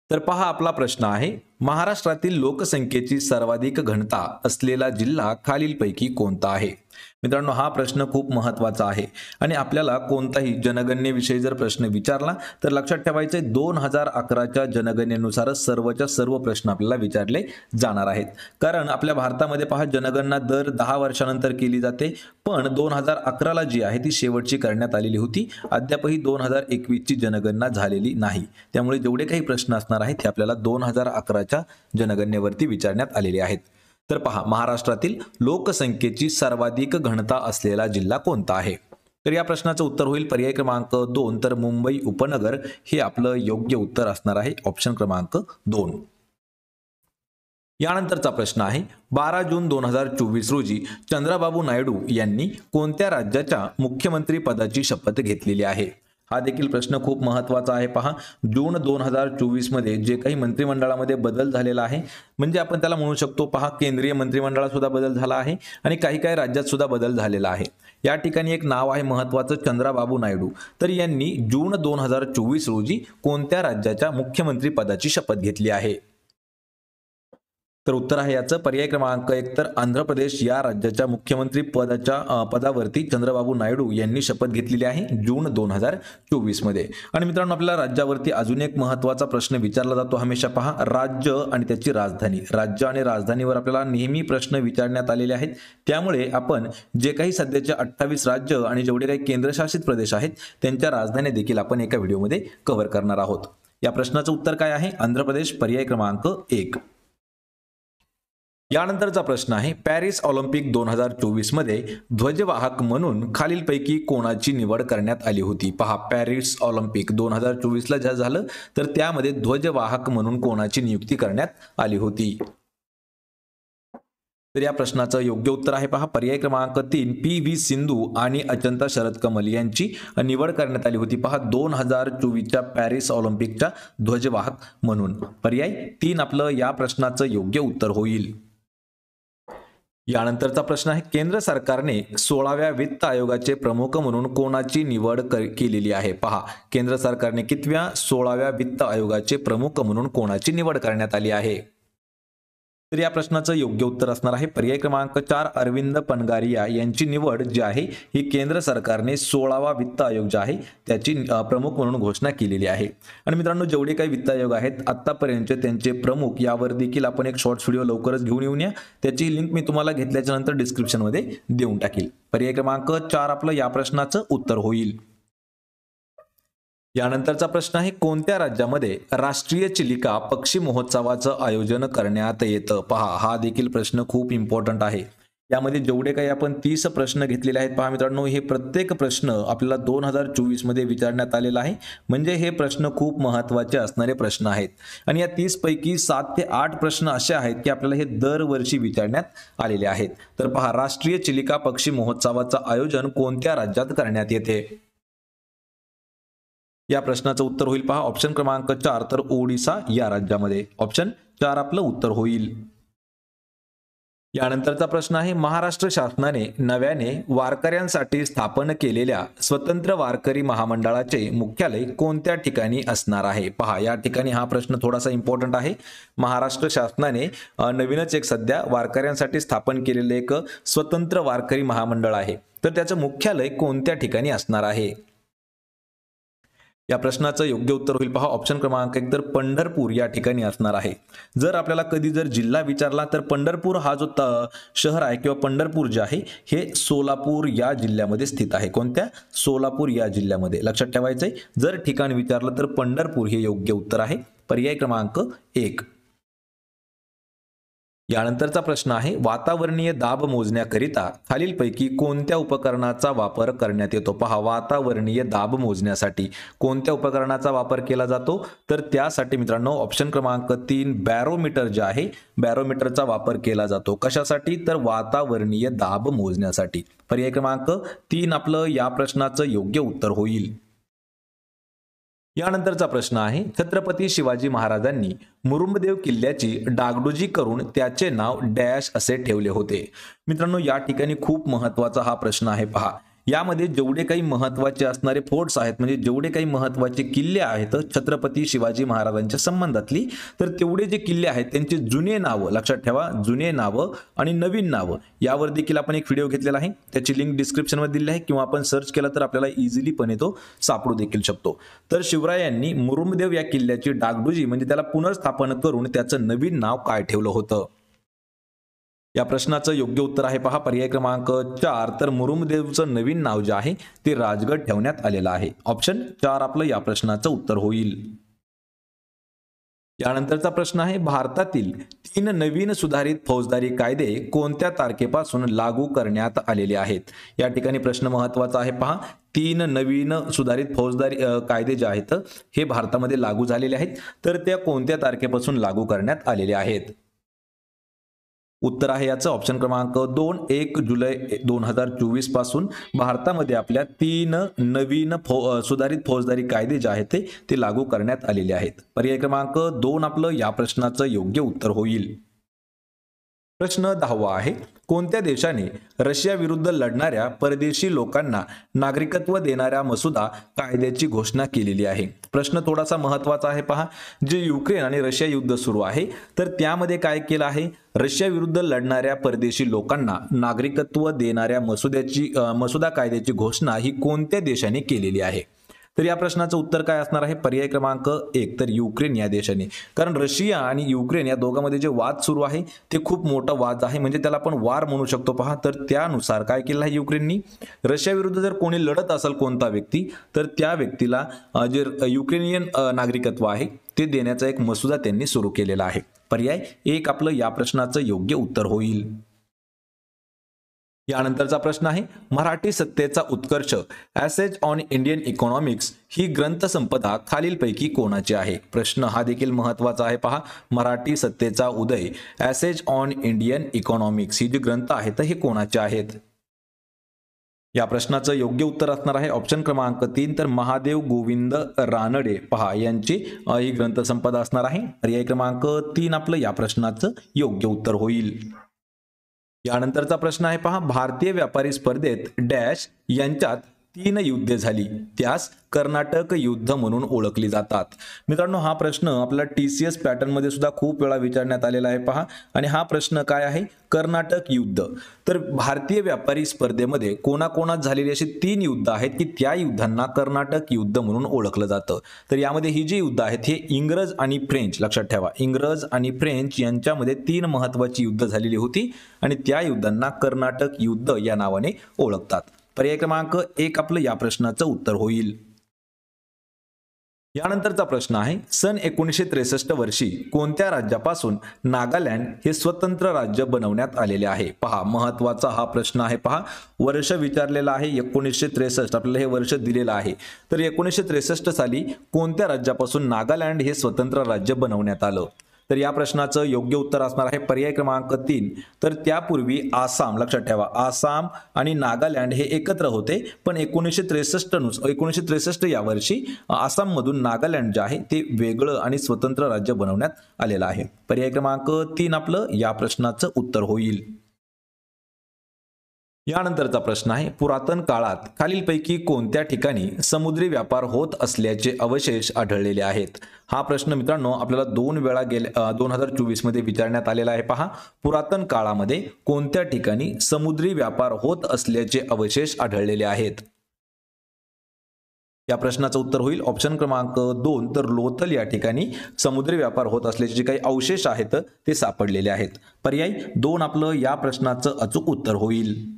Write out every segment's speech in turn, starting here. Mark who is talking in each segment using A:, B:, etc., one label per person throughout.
A: तर पहा आपला प्रश्न आहे, महाराष्ट्रातील लोकसंख्येची सर्वाधिक घनता असलेला जिल्हा खालीलपैकी कोणता आहे? मित्रांनो, हा प्रश्न खूप महत्त्वाचा आहे आणि आपल्याला कोणताही जनगणनेविषयी जर प्रश्न विचारला तर लक्षात ठेवायचे 2011च्या जनगणनेनुसारच सर्वच्या सर्व प्रश्न आपल्याला विचारले जाणार आहेत. कारण आपल्या भारतामध्ये पहा जनगणना दर 10 वर्षानंतर केली जाते, पण 2011ला जी आहे ती शेवटची करण्यात आलेली होती. अद्यापही 2021ची जनगणना झालेली नाही. त्यामुळे जेवढे काही प्रश्न असणार आहेत ते आपल्याला 2011च्या जनगणनेवरती विचारण्यात आलेले आहेत. तर पहा, महाराष्ट्रातील लोकसंख्येची सर्वाधिक घनता असलेला जिल्हा कोणता आहे? तर या प्रश्नाचं उत्तर होईल पर्याय क्रमांक 2, तर मुंबई उपनगर हे आपलं योग्य उत्तर असणार आहे, ऑप्शन क्रमांक 2. यानंतरचा प्रश्न आहे, 12 जून 2024 रोजी चंद्रबाबू नायडू यांनी कोणत्या राज्याच्या मुख्यमंत्री पदाची शपथ घेतलेली आहे? हा देखील प्रश्न खूप महत्त्वाचा आहे. पहा, जून 2024 मध्ये जे काही मंत्रिमंडळामध्ये बदल झालेला आहे, म्हणजे आपण त्याला म्हणू शकतो, पहा केंद्रीय मंत्रिमंडळात सुद्धा बदल झाला आहे आणि काही काही राज्यात सुद्धा बदल झालेला आहे. या ठिकाणी एक नाव आहे महत्त्वाचं, चंद्रबाबू नायडू. तर यांनी जून 2024 रोजी कोणत्या राज्याच्या मुख्यमंत्री पदाची शपथ घेतली आहे? तर उत्तर आहे याचं पर्याय क्रमांक 1, तर आंध्र प्रदेश या राज्याच्या मुख्यमंत्री पदावरती चंद्रबाबू नायडू यांनी शपथ घेतलेली आहे जून 2024 मध्ये. आणि मित्रांनो, आपल्याला राज्यावरती अजून एक महत्त्वाचा प्रश्न विचारला जातो हमेशा. पहा, राज्य आणि त्याची राजधानी. राज्य आणि राजधानीवर आपल्याला नेहमी प्रश्न विचारण्यात आलेले आहेत. त्यामुळे आपण जे काही सध्याचे 28 राज्य आणि जेवढे काही केंद्रशासित प्रदेश आहेत त्यांच्या राजधानी देखील आपण एका व्हिडिओमध्ये कव्हर करणार आहोत. या प्रश्नाचं उत्तर काय आहे? आंध्र प्रदेश, पर्याय क्रमांक 1. यानंतरचा प्रश्न आहे, पॅरिस ऑलिम्पिक 2024 मध्ये ध्वजवाहक म्हणून खालीलपैकी कोणाची निवड करण्यात आली होती? पहा, पॅरिस ऑलिम्पिक 2024ला जे झालं तर त्यामध्ये ध्वजवाहक म्हणून कोणाची नियुक्ती करण्यात आली होती? तर या प्रश्नाचं योग्य उत्तर आहे, पहा पर्याय क्रमांक 3, PV सिंधू आणि अजंता शरद कमल यांची निवड करण्यात आली होती. पहा, 2024च्या पॅरिस ऑलिम्पिकच्या ध्वजवाहक म्हणून. पर्याय 3 आपलं या प्रश्नाचं योग्य उत्तर होईल. यानंतरचा प्रश्न आहे, केंद्र सरकारने 16व्या वित्त आयोगाचे प्रमुख म्हणून कोणाची निवड केलेली आहे? पहा, केंद्र सरकारने कितव्या 16व्या वित्त आयोगाचे प्रमुख म्हणून कोणाची निवड करण्यात आली आहे? तर या प्रश्नाचं योग्य उत्तर असणार आहे पर्याय क्रमांक 4, अरविंद पनगारिया यांची निवड जी आहे ही केंद्र सरकारने 16वा वित्त आयोग जे आहे त्याची प्रमुख म्हणून घोषणा केलेली आहे. आणि मित्रांनो, जेवढे काही वित्त आयोग आहेत आतापर्यंत त्यांचे प्रमुख यावर देखील आपण एक शॉर्ट्स व्हिडिओ लवकरच घेऊन येऊया. त्याची लिंक मी तुम्हाला घेतल्याच्या नंतर डिस्क्रिप्शनमध्ये देऊन टाकील. पर्याय क्रमांक 4 आपलं या प्रश्नाचं उत्तर होईल. यानंतरचा प्रश्न आहे, कोणत्या राज्यामध्ये राष्ट्रीय चिलिका पक्षी महोत्सवाचं आयोजन करण्यात येतं? पहा, हा देखील प्रश्न खूप इम्पॉर्टंट आहे. यामध्ये जेवढे काही आपण 30 प्रश्न घेतलेले आहेत, पहा मित्रांनो, हे प्रत्येक प्रश्न आपल्याला 2024 मध्ये विचारण्यात आलेला आहे. म्हणजे हे प्रश्न खूप महत्त्वाचे असणारे प्रश्न आहेत. आणि या 30 पैकी 7 ते 8 प्रश्न असे आहेत की आपल्याला हे दरवर्षी विचारण्यात आलेले आहेत. तर पहा, राष्ट्रीय चिलिका पक्षी महोत्सवाचं आयोजन कोणत्या राज्यात करण्यात येते? या प्रश्नाचं उत्तर होईल, पहा ऑप्शन क्रमांक 4, तर ओडिसा या राज्यामध्ये. ऑप्शन 4 आपलं उत्तर होईल. यानंतरचा प्रश्न आहे, महाराष्ट्र शासनाने नव्याने वारकऱ्यांसाठी स्थापन केलेल्या स्वतंत्र वारकरी महामंडळाचे मुख्यालय कोणत्या ठिकाणी असणार आहे? पहा, या ठिकाणी हा प्रश्न थोडासा इम्पॉर्टंट आहे. महाराष्ट्र शासनाने नवीनच एक सध्या वारकऱ्यांसाठी स्थापन केलेलं एक स्वतंत्र वारकरी महामंडळ आहे, तर त्याचं मुख्यालय कोणत्या ठिकाणी असणार आहे? या प्रश्नाचं योग्य उत्तर होईल, पहा ऑप्शन क्रमांक 1, तर पंढरपूर या ठिकाणी असणार आहे. जर आपल्याला कधी जर जिल्हा विचारला तर पंढरपूर हा जो शहर आहे किंवा पंढरपूर जे आहे हे सोलापूर या जिल्ह्यामध्ये स्थित आहे. कोणत्या? सोलापूर या जिल्ह्यामध्ये. लक्षात ठेवायचंय, जर ठिकाण विचारलं तर पंढरपूर हे योग्य उत्तर आहे, पर्याय क्रमांक 1. यानंतरचा प्रश्न आहे, वातावरणीय दाब मोजण्याकरिता खालीलपैकी कोणत्या उपकरणाचा वापर करण्यात येतो? पहा, वातावरणीय दाब मोजण्यासाठी कोणत्या उपकरणाचा वापर केला जातो? तर त्यासाठी मित्रांनो ऑप्शन क्रमांक 3, बॅरोमीटर जे आहे बॅरोमीटरचा वापर केला जातो. कशासाठी? तर वातावरणीय दाब मोजण्यासाठी. पर्याय क्रमांक 3 आपलं या प्रश्नाचं योग्य उत्तर होईल. यानंतरचा प्रश्न आहे, छत्रपती शिवाजी महाराजांनी मुरुंबदेव किल्ल्याची डागडुजी करून त्याचे नाव डॅश असे ठेवले होते. मित्रांनो, या ठिकाणी खूप महत्त्वाचा हा प्रश्न आहे. पहा, यामध्ये जेवढे काही महत्त्वाचे असणारे फोर्ट्स आहेत, म्हणजे जेवढे काही महत्त्वाचे किल्ले आहेत छत्रपती शिवाजी महाराजांच्या संबंधातली, तर तेवढे जे किल्ले आहेत त्यांचे जुने नावं लक्षात ठेवा, जुने नावं आणि नवीन नावं यावर देखील आपण एक व्हिडिओ घेतलेला आहे, त्याची लिंक डिस्क्रिप्शन मध्ये दिली आहे किंवा आपण सर्च केला तर आपल्याला इझिली पण तो सापडू देखील शकतो। तर शिवरायांनी मुरुमदेव या किल्ल्याची डागडुजी म्हणजे त्याला पुनर्स्थापन करून त्याचं नवीन नाव काय ठेवलं होतं? या प्रश्नाचं योग्य उत्तर आहे पहा पर्याय क्रमांक 4, तर मुरुमदेवचं नवीन नाव जे आहे ते राजगड ठेवण्यात आलेलं आहे। ऑप्शन 4 आपलं या प्रश्नाचं उत्तर होईल। यानंतरचा प्रश्न आहे, भारतातील 3 नवीन सुधारित फौजदारी कायदे कोणत्या तारखेपासून लागू करण्यात आलेले आहेत? या ठिकाणी प्रश्न महत्त्वाचा आहे पहा, 3 नवीन सुधारित फौजदारी कायदे जे आहेत हे भारतामध्ये लागू झालेले आहेत, तर त्या कोणत्या तारखेपासून लागू करण्यात आलेले आहेत? उत्तर आहे याचं ऑप्शन क्रमांक 2, 1 जुलै 2024 पासून भारतामध्ये आपल्या 3 नवीन सुधारित फौजदारी कायदे जे आहेत ते लागू करण्यात आलेले आहेत। पर्याय क्रमांक 2 आपलं या प्रश्नाचं योग्य उत्तर होईल। प्रश्न 10वा आहे, कोणत्या देशाने रशिया विरुद्ध लढणाऱ्या परदेशी लोकांना नागरिकत्व देणाऱ्या मसुदा कायद्याची घोषणा केलेली आहे? प्रश्न थोडासा महत्त्वाचा आहे पहा, जे युक्रेन आणि रशिया युद्ध सुरू आहे तर त्यामध्ये काय केलं आहे, रशिया विरुद्ध लढणाऱ्या परदेशी लोकांना नागरिकत्व देणाऱ्या मसुदा कायद्याची घोषणा ही कोणत्या देशाने केलेली आहे? तर या प्रश्नाचं उत्तर काय असणार आहे? पर्याय क्रमांक 1, तर युक्रेन या देशाने। कारण रशिया आणि युक्रेन या दोघांमध्ये जे वाद सुरू आहे ते खूप मोठा वाद आहे, म्हणजे त्याला आपण वार म्हणू शकतो पहा। तर त्यानुसार काय केलं आहे युक्रेननी, रशिया विरुद्ध जर कोणी लढत असेल कोणता व्यक्ती तर त्या व्यक्तीला जे युक्रेनियन नागरिकत्व आहे ते देण्याचा एक मसुदा त्यांनी सुरू केलेला आहे। पर्याय 1 आपलं या प्रश्नाचं योग्य उत्तर होईल। यानंतरचा प्रश्न आहे, मराठी सत्तेचा उत्कर्ष ॲसेज ऑन इंडियन इकॉनॉमिक्स ही ग्रंथसंपदा खालीलपैकी कोणाची आहे? प्रश्न हा देखील महत्त्वाचा आहे पहा, मराठी सत्तेचा उदय ॲसेज ऑन इंडियन इकॉनॉमिक्स ही जी ग्रंथ आहेत हे कोणाचे आहेत? या प्रश्नाचं योग्य उत्तर असणार आहे ऑप्शन क्रमांक 3, तर महादेव गोविंद रानडे पहा यांची ही ग्रंथसंपदा असणार आहे। पर्याय क्रमांक 3 आपलं या प्रश्नाचं योग्य उत्तर होईल। यानंतरचा प्रश्न आहे पहा, भारतीय व्यापारी स्पर्धेत डॅश यांच्यात 3 युद्धे झाली, त्यास कर्नाटक युद्ध म्हणून ओळखली जातात। मित्रांनो हा प्रश्न आपला TCS पॅटर्न मध्ये सुद्धा खूप वेळा विचारण्यात आलेला आहे पहा, आणि हा प्रश्न काय आहे, कर्नाटक युद्ध। तर भारतीय व्यापारी स्पर्धेमध्ये कोणाकोणात झालेली अशी 3 युद्ध आहेत की त्या युद्धांना कर्नाटक युद्ध म्हणून ओळखलं जातं। तर यामध्ये ही जी युद्ध आहेत हे इंग्रज आणि फ्रेंच, लक्षात ठेवा इंग्रज आणि फ्रेंच यांच्यामध्ये 3 महत्त्वाची युद्ध झालेली होती आणि त्या युद्धांना कर्नाटक युद्ध या नावाने ओळखतात। पर्याय क्रमांक 1 आपलं या प्रश्नाचं उत्तर होईल। यानंतरचा प्रश्न आहे, सन 1963 वर्षी कोणत्या राज्यापासून नागालँड हे स्वतंत्र राज्य बनवण्यात आलेले आहे? पहा महत्त्वाचा हा प्रश्न आहे पहा, वर्ष विचारलेला आहे 1963, आपल्याला हे वर्ष दिलेलं आहे। तर 1963 साली कोणत्या राज्यापासून नागालँड हे स्वतंत्र राज्य बनवण्यात आलं? तर या प्रश्नाचं योग्य उत्तर असणार आहे पर्याय क्रमांक 3, तर त्यापूर्वी आसाम, लक्षात ठेवा आसाम आणि नागालँड हे एकत्र होते, पण 1963 या वर्षी आसाम मधून नागालँड जे आहे ते वेगळं आणि स्वतंत्र राज्य बनवण्यात आलेलं आहे। पर्याय क्रमांक 3 आपलं या प्रश्नाचं उत्तर होईल। यानंतरचा प्रश्न आहे, पुरातन काळात खालीलपैकी कोणत्या ठिकाणी समुद्री व्यापार होत असल्याचे अवशेष आढळलेले आहेत? हा प्रश्न मित्रांनो आपल्याला 2 वेळा 2024 मध्ये विचारण्यात आलेला आहे पहा, पुरातन काळामध्ये कोणत्या ठिकाणी समुद्री व्यापार होत असल्याचे अवशेष आढळलेले आहेत? या प्रश्नाचं उत्तर होईल ऑप्शन क्रमांक 2, तर लोथल या ठिकाणी समुद्री व्यापार होत असल्याचे जे काही अवशेष आहेत ते सापडलेले आहेत। पर्याय 2 आपलं या प्रश्नाचं अचूक उत्तर होईल।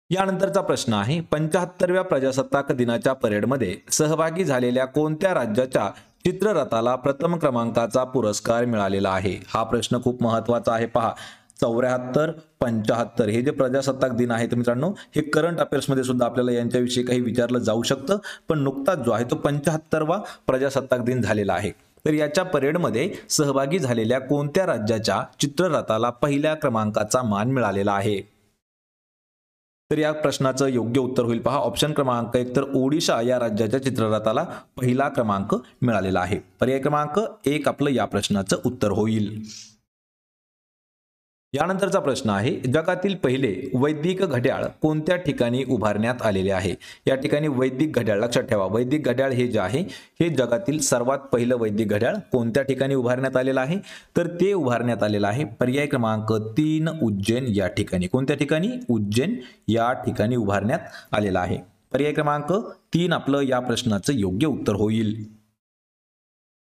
A: यानंतरचा प्रश्न आहे, 75व्या प्रजासत्ताक दिनाच्या परेडमध्ये सहभागी झालेल्या कोणत्या राज्याच्या चित्ररथाला प्रथम क्रमांकाचा पुरस्कार मिळालेला आहे? हा प्रश्न खूप महत्त्वाचा आहे पहा, 74, 75 हे जे प्रजासत्ताक दिन आहेत मित्रांनो हे करंट अफेअर्स मध्ये सुद्धा आपल्याला यांच्याविषयी काही विचारलं जाऊ शकतं, पण नुकताच जो आहे तो 75वा प्रजासत्ताक दिन झालेला आहे। तर याच्या परेडमध्ये सहभागी झालेल्या कोणत्या राज्याच्या चित्ररथाला पहिल्या क्रमांकाचा मान मिळालेला आहे? तर या प्रश्नाचं योग्य उत्तर होईल पहा ऑप्शन क्रमांक 1, तर ओडिशा या राज्याच्या चित्ररथाला पहिला क्रमांक मिळालेला आहे। पर्याय क्रमांक 1 आपलं या प्रश्नाचं उत्तर होईल। यानंतरचा प्रश्न आहे, जगातील पहिले वैदिक घड्याळ कोणत्या ठिकाणी उभारण्यात आलेले आहे? या ठिकाणी वैदिक घड्याळ, लक्षात ठेवा, वैदिक घड्याळ हे जे आहे हे जगातील सर्वात पहिलं वैदिक घड्याळ कोणत्या ठिकाणी उभारण्यात आलेलं आहे? तर ते उभारण्यात आलेलं आहे पर्याय क्रमांक 3 उज्जैन या ठिकाणी. कोणत्या ठिकाणी? उज्जैन या ठिकाणी उभारण्यात आलेलं आहे. पर्याय क्रमांक 3 आपलं या प्रश्नाचं योग्य उत्तर होईल.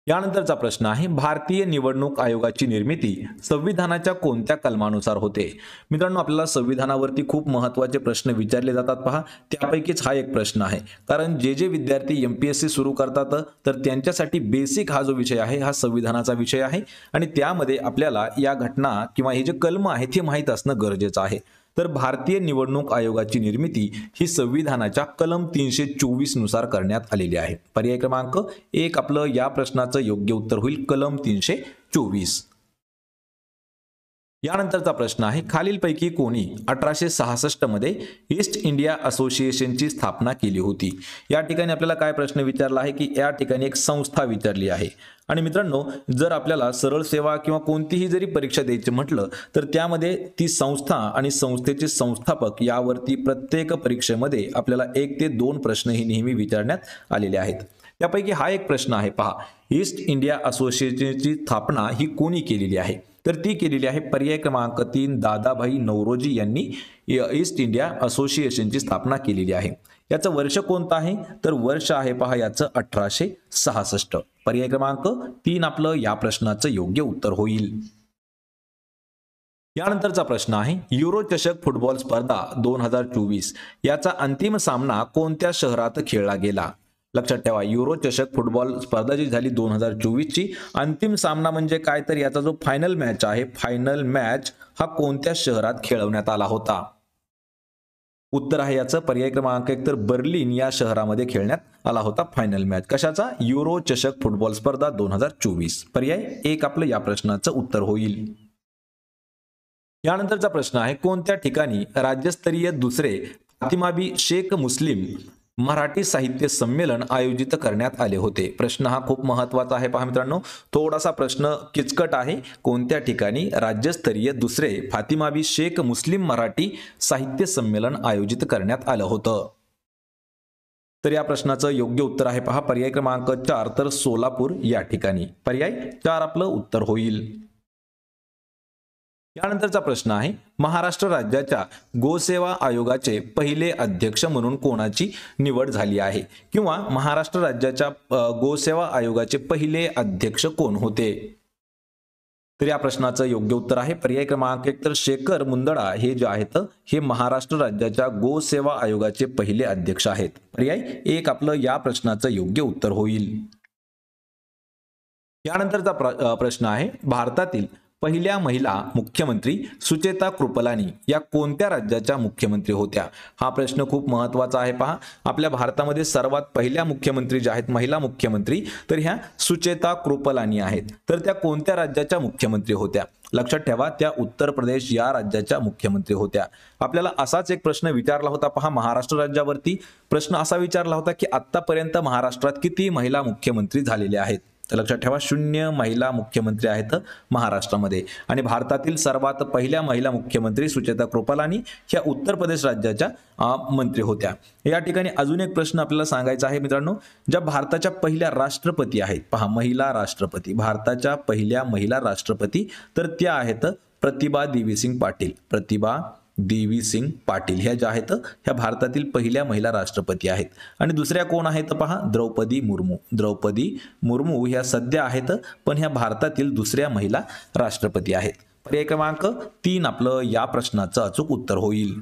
A: यानंतरचा प्रश्न आहे, भारतीय निवडणूक आयोगाची निर्मिती संविधानाच्या कोणत्या कलमानुसार होते? मित्रांनो, आपल्याला संविधानावरती खूप महत्त्वाचे प्रश्न विचारले जातात पहा, त्यापैकीच हा एक प्रश्न आहे. कारण जे विद्यार्थी MPSC सुरू करतात तर त्यांच्यासाठी बेसिक हा जो विषय आहे हा संविधानाचा विषय आहे आणि त्यामध्ये आपल्याला या घटना किंवा हे जे कलम आहे ते माहीत असणं गरजेचं आहे. तर भारतीय निवडणूक आयोगाची निर्मिती ही संविधानाच्या कलम 324 नुसार करण्यात आलेली आहे. पर्याय क्रमांक 1 आपलं या प्रश्नाचं योग्य उत्तर होईल कलम 324. यानंतरचा प्रश्न आहे, खालीलपैकी कोणी 1866 मध्ये ईस्ट इंडिया असोसिएशनची स्थापना केली होती? या ठिकाणी आपल्याला काय प्रश्न विचारला आहे की या ठिकाणी एक संस्था विचारली आहे. आणि मित्रांनो, जर आपल्याला सरळ सेवा किंवा कोणतीही जरी परीक्षा द्यायची म्हटलं तर त्यामध्ये ती संस्था आणि संस्थेचे संस्थापक यावरती प्रत्येक परीक्षेमध्ये आपल्याला 1 ते 2 प्रश्न ही नेहमी विचारण्यात आलेले आहेत. त्यापैकी हा एक प्रश्न आहे पहा, ईस्ट इंडिया असोसिएशनची स्थापना ही कोणी केलेली आहे? तर ती केलेली आहे पर्याय क्रमांक 3 दादाभाई नौरोजी यांनी ईस्ट इंडिया असोसिएशनची स्थापना केलेली आहे. याचं वर्ष कोणतं आहे? तर वर्ष आहे पहा याचं 1866. पर्याय क्रमांक 3 आपलं या प्रश्नाचं योग्य उत्तर होईल. यानंतरचा प्रश्न आहे, युरो चषक फुटबॉल स्पर्धा 2024 याचा अंतिम सामना कोणत्या शहरात खेळला गेला? लक्षात ठेवा, युरो चषक फुटबॉल स्पर्धा जी झाली 2024 ची अंतिम सामना म्हणजे काय, तर याचा जो फायनल मॅच आहे, फायनल मॅच हा कोणत्या शहरात खेळवण्यात आला होता? उत्तर आहे याचं पर्याय क्रमांक 1 तर बर्लिन या शहरामध्ये खेळण्यात आला होता फायनल मॅच. कशाचा? युरो चषक फुटबॉल स्पर्धा 2024. पर्याय 1 आपलं या प्रश्नाचं उत्तर होईल. यानंतरचा प्रश्न आहे, कोणत्या ठिकाणी राज्यस्तरीय दुसरे फातिमाबी शेख मुस्लिम मराठी साहित्य संमेलन आयोजित करण्यात आले होते? प्रश्न हा खूप महत्त्वाचा आहे पहा मित्रांनो, थोडासा प्रश्न किचकट आहे. कोणत्या ठिकाणी राज्यस्तरीय दुसरे फातिमाबी शेख मुस्लिम मराठी साहित्य संमेलन आयोजित करण्यात आलं होतं? तर या प्रश्नाचं योग्य उत्तर आहे पहा पर्याय क्रमांक 4 तर सोलापूर या ठिकाणी. पर्याय 4 आपलं उत्तर होईल. यानंतरचा प्रश्न आहे, महाराष्ट्र राज्याच्या गोसेवा आयोगाचे पहिले अध्यक्ष म्हणून कोणाची निवड झाली आहे? किंवा महाराष्ट्र राज्याच्या गोसेवा आयोगाचे पहिले अध्यक्ष कोण होते? तर या प्रश्नाचं योग्य उत्तर आहे पर्याय क्रमांक 1 तर शेखर मुंदडा हे जे आहेत हे महाराष्ट्र राज्याच्या गोसेवा आयोगाचे पहिले अध्यक्ष आहेत. पर्याय 1 आपलं या प्रश्नाचं योग्य उत्तर होईल. यानंतरचा प्रश्न आहे, भारतातील पहिल्या महिला मुख्यमंत्री सुचेता कृपलानी या कोणत्या राज्याच्या मुख्यमंत्री होत्या? हा प्रश्न खूप महत्त्वाचा आहे पहा. आपल्या भारतामध्ये सर्वात पहिल्या मुख्यमंत्री ज्या आहेत महिला मुख्यमंत्री तर ह्या सुचेता कृपलानी आहेत. तर त्या कोणत्या राज्याच्या मुख्यमंत्री होत्या? लक्षात ठेवा, त्या उत्तर प्रदेश या राज्याच्या मुख्यमंत्री होत्या. आपल्याला असाच एक प्रश्न विचारला होता पहा महाराष्ट्र राज्यावरती. प्रश्न असा विचारला होता की आतापर्यंत महाराष्ट्रात किती महिला मुख्यमंत्री झालेले आहेत? तर लक्षात ठेवा 0 महिला मुख्यमंत्री आहेत महाराष्ट्रामध्ये. आणि भारतातील सर्वात पहिल्या महिला मुख्यमंत्री सुचेता कृपलानी ह्या उत्तर प्रदेश राज्याच्या मंत्री होत्या. या ठिकाणी अजून एक प्रश्न आपल्याला सांगायचा आहे मित्रांनो, ज्या भारताच्या पहिल्या राष्ट्रपती आहेत पहा महिला राष्ट्रपती, भारताच्या पहिल्या महिला राष्ट्रपती तर त्या आहेत प्रतिभा देवी सिंग पाटील. प्रतिभा देवी सिंग पाटील ह्या ज्या आहेत ह्या भारतातील पहिल्या महिला राष्ट्रपती आहेत. आणि दुसऱ्या कोण आहेत पहा द्रौपदी मुर्मू. द्रौपदी मुर्मू ह्या सध्या आहेत पण ह्या भारतातील दुसऱ्या महिला राष्ट्रपती आहेत. पर्याय क्रमांक 3 आपलं या प्रश्नाचं अचूक उत्तर होईल.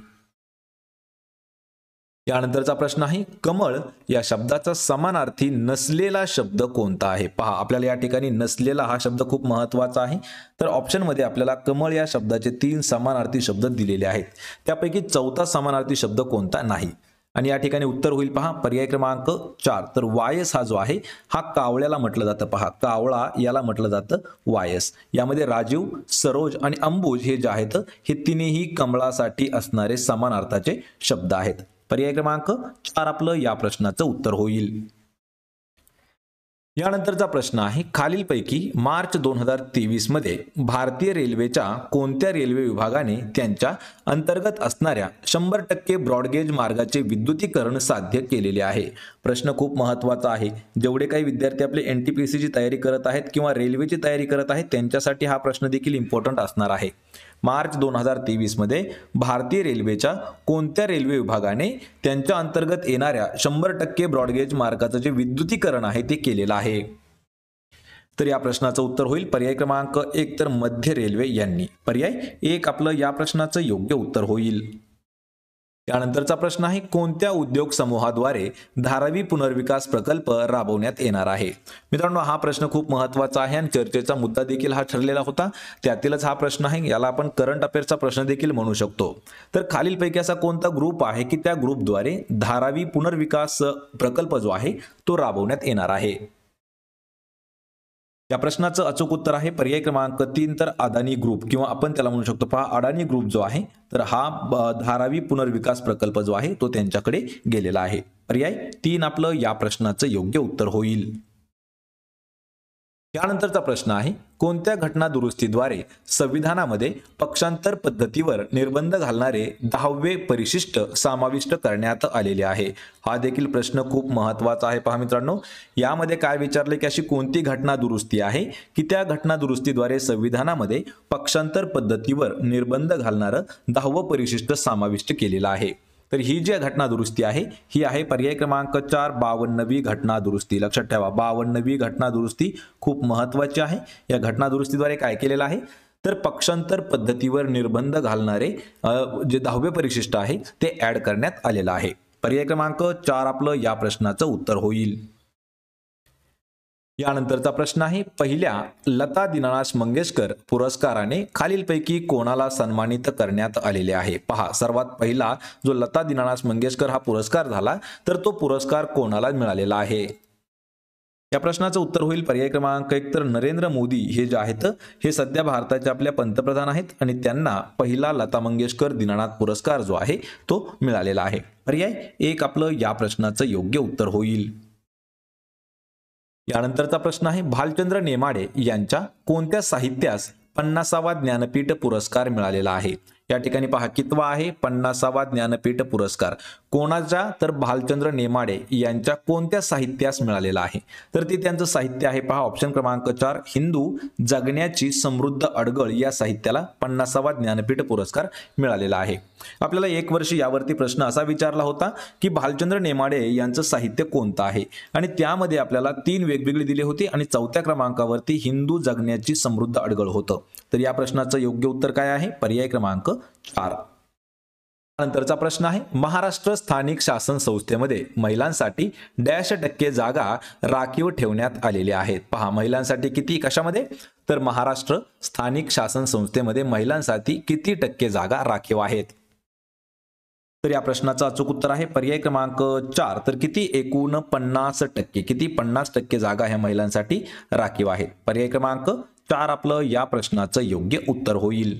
A: यानंतरचा प्रश्न आहे, कमळ या शब्दाचा समानार्थी नसलेला शब्द कोणता आहे? पहा आपल्याला या ठिकाणी नसलेला हा शब्द खूप महत्त्वाचा आहे. तर ऑप्शन मध्ये आपल्याला कमळ या शब्दाचे 3 समानार्थी शब्द दिलेले आहेत. त्यापैकी चौथा समानार्थी शब्द कोणता नाही? आणि या ठिकाणी उत्तर होईल पहा पर्याय क्रमांक 4 तर वायस हा जो आहे हा कावळ्याला म्हटलं जातं. पहा कावळा याला म्हटलं जातं वायस. यामध्ये राजीव, सरोज आणि अंबुज हे जे आहेत हे तिन्ही कमळासाठी असणारे समानार्थाचे शब्द आहेत. पर्याय क्रमांक 4 आपलं या प्रश्नाचं उत्तर होईल. यानंतरचा प्रश्न आहे, खालीलपैकी मार्च 2023 मध्ये भारतीय रेल्वेच्या कोणत्या रेल्वे विभागाने त्यांच्या अंतर्गत असणाऱ्या 100% ब्रॉडगेज मार्गाचे विद्युतीकरण साध्य केलेले आहे? प्रश्न खूप महत्त्वाचा आहे. जेवढे काही विद्यार्थी आपले NTPC ची तयारी करत आहेत किंवा रेल्वेची तयारी करत आहेत त्यांच्यासाठी हा प्रश्न देखील इम्पॉर्टंट असणार आहे. मार्च 2023 मध्ये भारतीय रेल्वेच्या कोणत्या रेल्वे विभागाने त्यांच्या अंतर्गत येणाऱ्या 100% ब्रॉडगेज मार्गाचं जे विद्युतीकरण आहे ते केलेलं आहे? तर या प्रश्नाचं उत्तर होईल पर्याय क्रमांक 1 तर मध्य रेल्वे यांनी. पर्याय 1 आपलं या प्रश्नाचं योग्य उत्तर होईल. त्यानंतरचा प्रश्न आहे, कोणत्या उद्योग समूहाद्वारे धारावी पुनर्विकास प्रकल्प राबवण्यात येणार आहे? मित्रांनो, हा प्रश्न खूप महत्त्वाचा आहे आणि चर्चेचा मुद्दा देखील हा ठरलेला होता. त्यातीलच हा प्रश्न आहे. याला आपण करंट अफेअर्सचा प्रश्न देखील म्हणू शकतो. तर खालीलपैकी असा कोणता ग्रुप आहे की त्या ग्रुपद्वारे धारावी पुनर्विकास प्रकल्प जो आहे तो राबवण्यात येणार आहे? या प्रश्नाचं अचूक उत्तर आहे पर्याय क्रमांक 3 तर अदानी ग्रुप, किंवा आपण त्याला म्हणू शकतो पहा अडानी ग्रुप जो आहे तर हा धारावी पुनर्विकास प्रकल्प जो आहे तो त्यांच्याकडे गेलेला आहे. पर्याय 3 आपलं या प्रश्नाचं योग्य उत्तर होईल. यानंतरचा प्रश्न आहे, कोणत्या घटना दुरुस्तीद्वारे संविधानामध्ये पक्षांतर पद्धतीवर निर्बंध घालणारे 10वे परिशिष्ट समाविष्ट करण्यात आलेले आहे? हा देखील प्रश्न खूप महत्त्वाचा आहे. पहा मित्रांनो, यामध्ये काय विचारले की अशी कोणती घटना दुरुस्ती आहे की त्या घटना दुरुस्तीद्वारे संविधानामध्ये पक्षांतर पद्धतीवर निर्बंध घालणारं 10वं परिशिष्ट समाविष्ट केलेलं आहे? तर ही जी घटना दुरुस्ती आहे ही आहे पर्याय क्रमांक 4 52वी घटना दुरुस्ती. लक्षात ठेवा, 52वी घटना दुरुस्ती खूप महत्त्वाची आहे. या घटना दुरुस्तीद्वारे काय केलेलं आहे तर पक्षांतर पद्धतीवर निर्बंध घालणारे जे 10वे परिशिष्ट आहे ते ऍड करण्यात आलेलं आहे. पर्याय क्रमांक 4 आपलं या प्रश्नाचं उत्तर होईल. यानंतरचा प्रश्न आहे, पहिल्या लता दीनानाथ मंगेशकर पुरस्काराने खालीलपैकी कोणाला सन्मानित करण्यात आलेले आहे? पहा, सर्वात पहिला जो लता दीनानाथ मंगेशकर हा पुरस्कार झाला तर तो पुरस्कार कोणाला मिळालेला आहे? या प्रश्नाचं उत्तर होईल पर्याय क्रमांक 1 तर नरेंद्र मोदी हे जे आहेत हे सध्या भारताचे आपल्या पंतप्रधान आहेत आणि त्यांना पहिला लता मंगेशकर दीनानाथ पुरस्कार जो आहे तो मिळालेला आहे. पर्याय 1 आपलं या प्रश्नाचं योग्य उत्तर होईल. यानंतरचा प्रश्न आहे, भालचंद्र नेमाडे यांच्या कोणत्या साहित्यास 50वा ज्ञानपीठ पुरस्कार मिळालेला आहे? या ठिकाणी पहा कितवा आहे 50वा ज्ञानपीठ पुरस्कार कोणाचा तर भालचंद्र नेमाडे यांच्या कोणत्या साहित्यास मिळालेला आहे? तर ते त्यांचं साहित्य आहे पहा ऑप्शन क्रमांक 4 हिंदू जगण्याची समृद्ध अडगळ या साहित्याला 50वा ज्ञानपीठ पुरस्कार मिळालेला आहे. आपल्याला एक वर्ष यावरती प्रश्न असा विचारला होता की भालचंद्र नेमाडे यांचं साहित्य कोणतं आहे आणि त्यामध्ये आपल्याला 3 वेगवेगळी दिली होती आणि 4थ्या क्रमांकावरती हिंदू जगण्याची समृद्ध अडगळ होतं. तर या प्रश्नाचं योग्य उत्तर काय आहे? पर्याय क्रमांक 4. नंतरचा प्रश्न आहे, महाराष्ट्र स्थानिक शासन संस्थेमध्ये महिलांसाठी %% जागा राखीव ठेवण्यात आलेल्या आहेत. पहा, महिलांसाठी किती कशामध्ये तर महाराष्ट्र स्थानिक शासन संस्थेमध्ये महिलांसाठी किती टक्के जागा राखीव आहेत? तर या प्रश्नाचं अचूक उत्तर आहे पर्याय क्रमांक 4 तर किती एकूण 50%. किती 50% जागा ह्या महिलांसाठी राखीव आहेत. पर्याय क्रमांक 4 आपलं या प्रश्नाचं योग्य उत्तर होईल.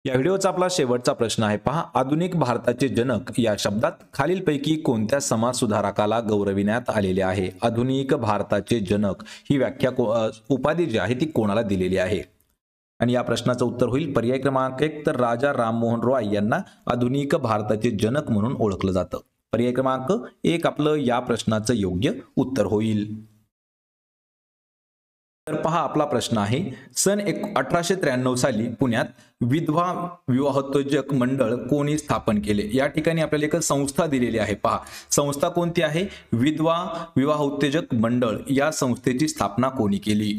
A: या व्हिडिओचा आपला शेवटचा प्रश्न आहे पहा, आधुनिक भारताचे जनक या शब्दात खालीलपैकी कोणत्या समाज सुधारकाला गौरविण्यात आलेले आहे? आधुनिक भारताचे जनक ही व्याख्या उपाधी जी आहे ती कोणाला दिलेली आहे? आणि या प्रश्नाचं उत्तर होईल पर्याय क्रमांक 1 तर राजा राममोहन रॉय यांना आधुनिक भारताचे जनक म्हणून ओळखलं जातं. पर्याय क्रमांक 1 आपलं या प्रश्नाचं योग्य उत्तर होईल. तर पहा आपला प्रश्न आहे, सन 1893 साली पुण्यात विधवा विवाहोत्तेजक मंडळ कोणी स्थापन केले? या ठिकाणी आपल्याला एक संस्था दिलेली आहे. पहा, संस्था कोणती आहे? विधवा विवाहोत्तेजक मंडळ या संस्थेची स्थापना कोणी केली?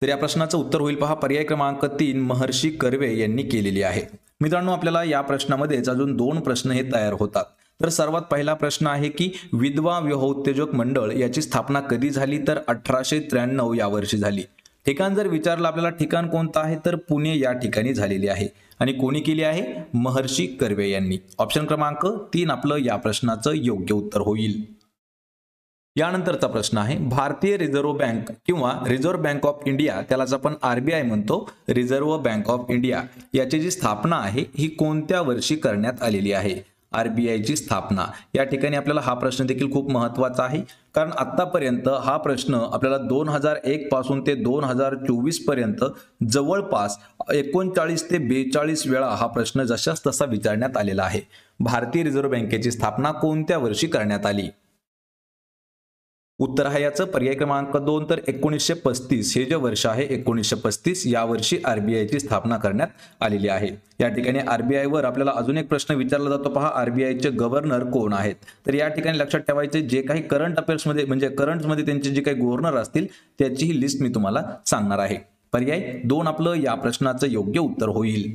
A: तर या प्रश्नाचं उत्तर होईल पहा पर्याय क्रमांक 3 महर्षी कर्वे यांनी केलेली आहे. मित्रांनो, आपल्याला या प्रश्नामध्येच अजून 2 प्रश्न हे तयार होतात. तर सर्वात पहिला प्रश्न आहे की विधवा विवाहोत्तेजक मंडळ याची स्थापना कधी झाली? तर 1893 या वर्षी झाली. ठिकाण जर विचारलं आपल्याला ठिकाण कोणतं आहे तर पुणे या ठिकाणी झालेली आहे. आणि कोणी केली आहे? महर्षी कर्वे यांनी. ऑप्शन क्रमांक 3 आपलं या प्रश्नाचं योग्य उत्तर होईल. यानंतरचा प्रश्न आहे, भारतीय रिझर्व्ह बँक किंवा रिझर्व्ह बँक ऑफ इंडिया त्यालाच आपण RBI म्हणतो, रिझर्व्ह बँक ऑफ इंडिया याची जी स्थापना आहे ही कोणत्या वर्षी करण्यात आलेली आहे? आरबीआयची स्थापना? या ठिकाणी आपल्याला हा प्रश्न देखील खूप महत्त्वाचा आहे, कारण आतापर्यंत हा प्रश्न आपल्याला 2001 पासून ते 2024 पर्यंत जवळपास 39 ते 42 वेळा हा प्रश्न जशास तसा विचारण्यात आलेला आहे. भारतीय रिझर्व्ह बँकेची स्थापना कोणत्या वर्षी करण्यात आली? उत्तर आहे याचं पर्याय क्रमांक 2 तर 1935 हे जे वर्ष आहे 1935 या वर्षी आरबीआयची स्थापना करण्यात आलेली आहे. या ठिकाणी आरबीआय वर आपल्याला अजून एक प्रश्न विचारला जातो पहा, आरबीआयचे गव्हर्नर कोण आहेत? तर या ठिकाणी लक्षात ठेवायचे जे काही करंट अफेअर्स मध्ये म्हणजे करंट मध्ये त्यांचे जे काही गव्हर्नर असतील त्याची ही लिस्ट मी तुम्हाला सांगणार आहे. पर्याय 2 आपलं या प्रश्नाचं योग्य उत्तर होईल.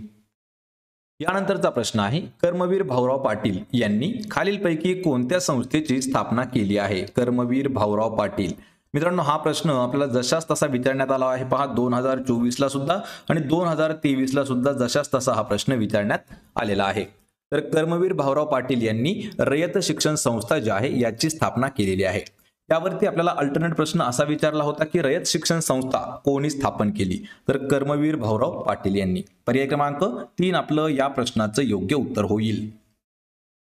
A: यानंतरचा प्रश्न आहे, कर्मवीर भाऊराव पाटील यांनी खालीलपैकी कोणत्या संस्थेची स्थापना केली आहे? कर्मवीर भाऊराव पाटील. मित्रांनो हा प्रश्न आपल्याला जशास तसा विचारण्यात आला आहे पहा, 2024 ला सुद्धा आणि 2023 ला सुद्धा जशास तसा हा प्रश्न विचारण्यात आलेला आहे. तर कर्मवीर भाऊराव पाटील यांनी रयत शिक्षण संस्था जी आहे याची स्थापना केलेली आहे. त्यावरती आपल्याला अल्टरनेट प्रश्न असा विचारला होता की रयत शिक्षण संस्था कोणी स्थापन केली? तर कर्मवीर भाऊराव पाटील यांनी. पर्याय क्रमांक 3 आपलं या प्रश्नाचं योग्य उत्तर होईल.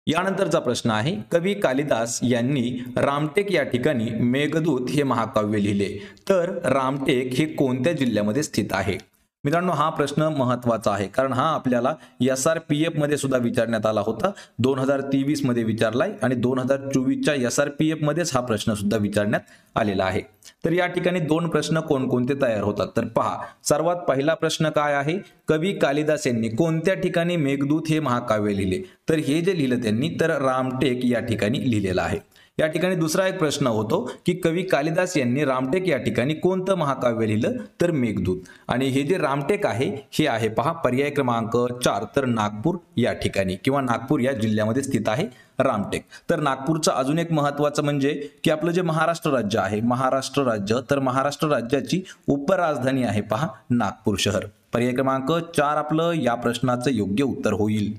A: यानंतरचा प्रश्न आहे, कवी कालिदास यांनी रामटेक या ठिकाणी मेघदूत हे महाकाव्य लिहिले. तर रामटेक हे कोणत्या जिल्ह्यामध्ये स्थित आहे? मित्रांनो हा प्रश्न महत्त्वाचा आहे, कारण हा आपल्याला SRPF मध्ये सुद्धा विचारण्यात आला होता. 2023 मध्ये विचारलाय आणि 2024च्या SRPF मध्येच हा प्रश्न सुद्धा विचारण्यात आलेला आहे. तर या ठिकाणी 2 प्रश्न कोणकोणते तयार होतात? तर पहा, सर्वात पहिला प्रश्न काय आहे, कवी कालिदास यांनी कोणत्या ठिकाणी मेघदूत हे महाकाव्य लिहिले? तर हे जे लिहिलं त्यांनी तर रामटेक या ठिकाणी लिहिलेलं आहे. या ठिकाणी दुसरा एक प्रश्न होतो की कवी कालिदास यांनी रामटेक या ठिकाणी कोणतं महाकाव्य लिहिलं? तर मेघदूत. आणि हे जे रामटेक आहे हे आहे पहा पर्याय क्रमांक 4 तर नागपूर या ठिकाणी किंवा नागपूर या जिल्ह्यामध्ये स्थित आहे रामटेक. तर नागपूरचं अजून एक महत्त्वाचं म्हणजे की आपलं जे महाराष्ट्र राज्य आहे महाराष्ट्र राज्य, तर महाराष्ट्र राज्याची उपराजधानी आहे पहा नागपूर शहर. पर्याय क्रमांक 4 आपलं या प्रश्नाचं योग्य उत्तर होईल.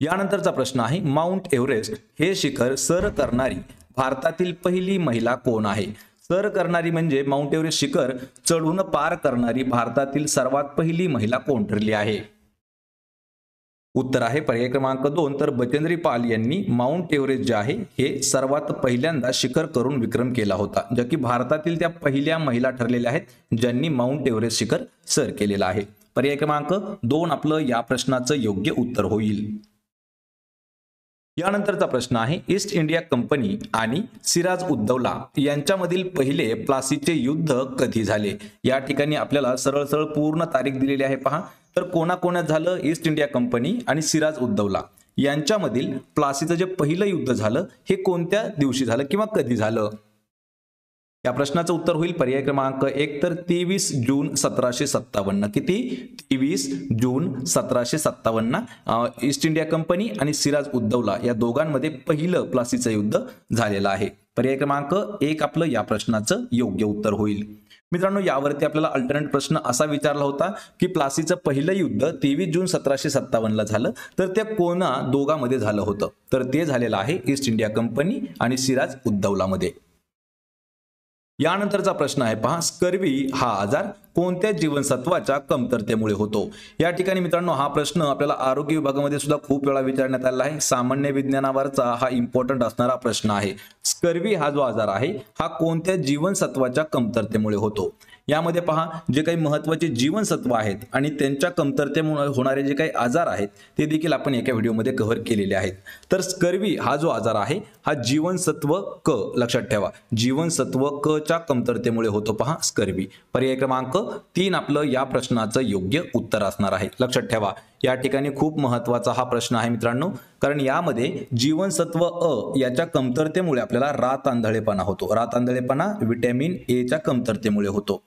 A: यानंतरचा प्रश्न आहे, माउंट एव्हरेस्ट हे शिखर सर करणारी भारतातील पहिली महिला कोण आहे? सर करणारी म्हणजे माउंट एव्हरेस्ट शिखर चढून पार करणारी भारतातील सर्वात पहिली महिला कोण ठरली आहे? उत्तर आहे पर्याय क्रमांक 2 तर बचेंद्री पाल यांनी माउंट एव्हरेस्ट जे आहे हे सर्वात पहिल्यांदा शिखर करून विक्रम केला होता, ज्या की भारतातील त्या पहिल्या महिला ठरलेल्या आहेत ज्यांनी माउंट एव्हरेस्ट शिखर सर केलेला आहे. पर्याय क्रमांक 2 आपलं या प्रश्नाचं योग्य उत्तर होईल. यानंतरचा प्रश्न आहे, ईस्ट इंडिया कंपनी आणि सिराज उद्दौला यांच्यामधील पहिले प्लासीचे युद्ध कधी झाले? या ठिकाणी आपल्याला सरळ सरळ पूर्ण तारीख दिलेली आहे पहा. तर कोणाकोणात झालं? ईस्ट इंडिया कंपनी आणि सिराज उद्दौला यांच्यामधील प्लासीचं जे पहिलं युद्ध झालं हे कोणत्या दिवशी झालं किंवा कधी झालं? या प्रश्नाचं उत्तर होईल पर्याय क्रमांक 1 तर 23 जून 1757. किती? 23 जून 1757 ईस्ट इंडिया कंपनी आणि सिराज उद्दौला या दोघांमध्ये पहिलं प्लासीचं युद्ध झालेलं आहे. पर्याय क्रमांक 1 आपलं या प्रश्नाचं योग्य उत्तर होईल. मित्रांनो यावरती आपल्याला अल्टरनेट प्रश्न असा विचारला होता की प्लासीचं पहिलं युद्ध 23 जून 1757 ला झालं, तर त्या कोणा दोघांमध्ये झालं होतं? तर ते झालेलं आहे ईस्ट इंडिया कंपनी आणि सिराज उद्दौलामध्ये. यानंतरचा प्रश्न आहे पहा, स्कर्वी हा आजार कोणत्या जीवनसत्वाच्या कमतरतेमुळे होतो? या ठिकाणी मित्रांनो हा प्रश्न आपल्याला आरोग्य विभागामध्ये सुद्धा खूप वेळा विचारण्यात आला आहे. सामान्य विज्ञानावरचा हा इम्पॉर्टंट असणारा प्रश्न आहे. स्कर्वी हा जो आजार आहे हा कोणत्या जीवनसत्वाच्या कमतरतेमुळे होतो? यामध्ये पहा जे काही महत्त्वाचे जीवनसत्व आहेत आणि त्यांच्या कमतरतेमुळे होणारे जे काही आजार आहेत ते देखील आपण एका व्हिडिओमध्ये कव्हर केलेले आहेत. तर स्कर्वी हा जो आजार आहे हा जीवनसत्व क, लक्षात ठेवा, जीवनसत्व क च्या कमतरतेमुळे होतो पहा स्कर्वी. पर्याय क्रमांक 3 आपलं या प्रश्नाचं योग्य उत्तर असणार आहे. लक्षात ठेवा या ठिकाणी खूप महत्त्वाचा हा प्रश्न आहे मित्रांनो, कारण यामध्ये जीवनसत्व अ याच्या कमतरतेमुळे आपल्याला रातआंधळेपणा होतो. रातआंधळेपणा व्हिटॅमिन ए च्या कमतरतेमुळे होतो.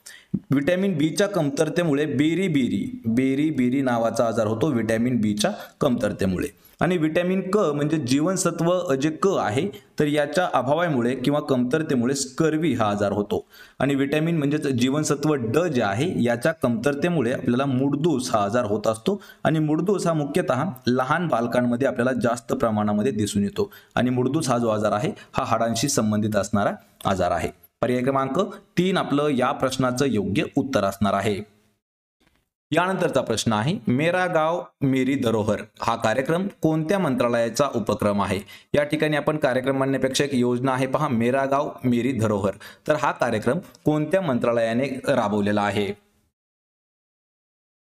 A: व्हिटॅमिन बी च्या कमतरतेमुळे बेरी नावाचा आजार होतो व्हिटॅमिन बी च्या कमतरतेमुळे. आणि व्हिटॅमिन क म्हणजे जीवनसत्व जे क आहे तर याच्या अभावामुळे किंवा कमतरतेमुळे स्कर्वी हा आजार होतो. आणि व्हिटॅमिन म्हणजे जीवनसत्व ड जे आहे याच्या कमतरतेमुळे आपल्याला मुडदूस हा आजार होत असतो. आणि मुडदूस हा मुख्यतः लहान बालकांमध्ये आपल्याला जास्त प्रमाणामध्ये दिसून येतो. आणि मुडदूस हा जो आजार आहे हा हाडांशी संबंधित असणारा आजार आहे. पर्याय क्रमांक 3 आपलं या प्रश्नाचं योग्य उत्तर असणार आहे. यानंतरचा प्रश्न आहे मेरा गाव मेरी धरोहर हा कार्यक्रम कोणत्या मंत्रालयाचा उपक्रम आहे? या ठिकाणी आपण कार्यक्रम म्हणण्यापेक्षा एक योजना आहे पहा, मेरा गाव मेरी धरोहर. तर हा कार्यक्रम कोणत्या मंत्रालयाने राबवलेला आहे?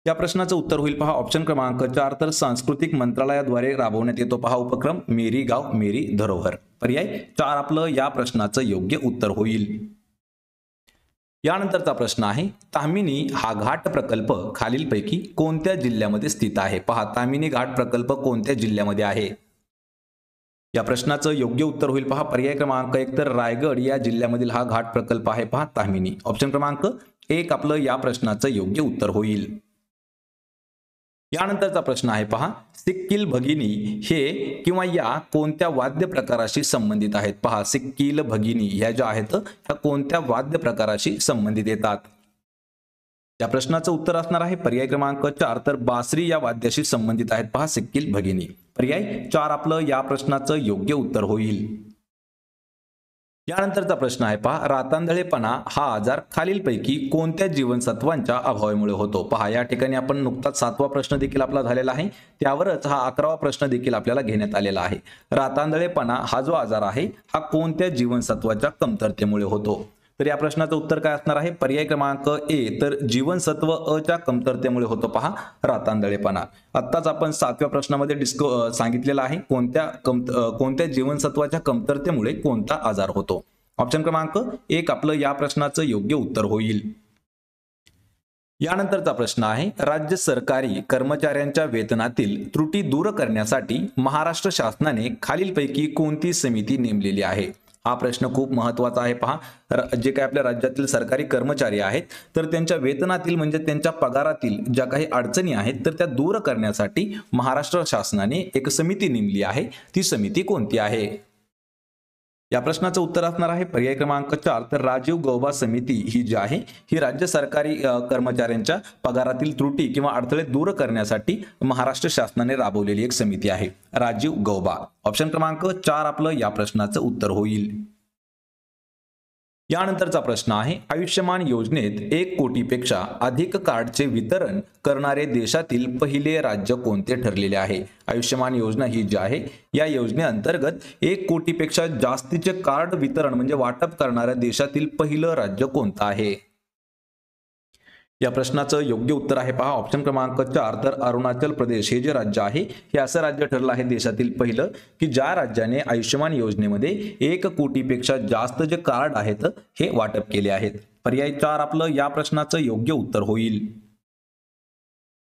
A: या प्रश्नाचं उत्तर होईल पहा ऑप्शन क्रमांक 4, तर सांस्कृतिक मंत्रालयाद्वारे राबवण्यात येतो पहा उपक्रम मेरी गाव मेरी धरोहर. पर्याय 4 आपलं या प्रश्नाचं योग्य उत्तर होईल. यानंतरचा प्रश्न आहे ताम्हिणी हा घाट प्रकल्प खालीलपैकी कोणत्या जिल्ह्यामध्ये स्थित आहे? पहा, ताम्हिणी घाट प्रकल्प कोणत्या जिल्ह्यामध्ये आहे? या प्रश्नाचं योग्य उत्तर होईल पहा पर्याय क्रमांक 1, तर रायगड या जिल्ह्यामधील हा घाट प्रकल्प आहे पहा ताम्हिणी. ऑप्शन क्रमांक 1 आपलं या प्रश्नाचं योग्य उत्तर होईल. यानंतरचा प्रश्न आहे पहा सिक्कील भगिनी हे किंवा या कोणत्या वाद्य प्रकाराशी संबंधित आहेत? पहा, सिक्कील भगिनी ह्या ज्या आहेत ह्या कोणत्या वाद्य प्रकाराशी संबंधित येतात? या प्रश्नाचं उत्तर असणार आहे पर्याय क्रमांक 4, तर बासरी या वाद्याशी संबंधित आहेत पहा सिक्कील भगिनी. पर्याय 4 आपलं या प्रश्नाचं योग्य उत्तर होईल. यानंतरचा प्रश्न आहे पहा रातांधळेपणा हा आजार खालीलपैकी कोणत्या जीवनसत्वांच्या अभावामुळे होतो? पहा, या ठिकाणी आपण नुकताच 7वा प्रश्न देखील आपला झालेला आहे, त्यावरच हा 11वा प्रश्न देखील आपल्याला घेण्यात आलेला आहे. रातांधळेपणा हा जो आजार आहे हा कोणत्या जीवनसत्वाच्या कमतरतेमुळे होतो? तर या प्रश्नाचं उत्तर काय असणार आहे? पर्याय क्रमांक ए, तर जीवनसत्व अ च्या कमतरतेमुळे होतो पहा रातांधळेपणा. आत्ताच आपण 7व्या प्रश्नामध्ये सांगितलेलं आहे कोणत्या जीवनसत्वाच्या कमतरतेमुळे कोणता आजार होतो. ऑप्शन क्रमांक 1 आपलं या प्रश्नाचं योग्य उत्तर होईल. यानंतरचा प्रश्न आहे राज्य सरकारी कर्मचाऱ्यांच्या वेतनातील त्रुटी दूर करण्यासाठी महाराष्ट्र शासनाने खालीलपैकी कोणती समिती नेमलेली आहे? हा प्रश्न खूप महत्त्वाचा आहे पहा. जे काही आपल्या राज्यातील सरकारी कर्मचारी आहेत तर त्यांच्या वेतनातील म्हणजे त्यांच्या पगारातील ज्या काही अडचणी आहेत तर त्या दूर करण्यासाठी महाराष्ट्र शासनाने एक समिती नेमली आहे. ती समिती कोणती आहे? या प्रश्नाचं उत्तर असणार आहे पर्याय क्रमांक 4, तर राजीव गौबा समिती ही जी आहे ही राज्य सरकारी कर्मचाऱ्यांच्या पगारातील त्रुटी किंवा अडथळे दूर करण्यासाठी महाराष्ट्र शासनाने राबवलेली एक समिती आहे राजीव गौबा. ऑप्शन क्रमांक 4 आपलं या प्रश्नाचं उत्तर होईल. यानंतरचा प्रश्न आहे आयुष्यमान योजनेत 1 कोटीपेक्षा अधिक कार्डचे वितरण करणारे देशातील पहिले राज्य कोणते ठरलेले आहे? आयुष्यमान योजना ही जी आहे या योजनेअंतर्गत 1 कोटीपेक्षा जास्तीचे कार्ड वितरण म्हणजे वाटप करणाऱ्या देशातील पहिलं राज्य कोणतं आहे? या प्रश्नाचं योग्य उत्तर आहे पहा ऑप्शन क्रमांक 4, तर अरुणाचल प्रदेश हे जे राज्य आहे हे असं राज्य ठरलं आहे देशातील पहिलं की ज्या राज्याने आयुष्यमान योजनेमध्ये 1 कोटीपेक्षा जास्त जे कार्ड आहेत हे वाटप केले आहेत. पर्याय 4 आपलं या प्रश्नाचं योग्य उत्तर होईल.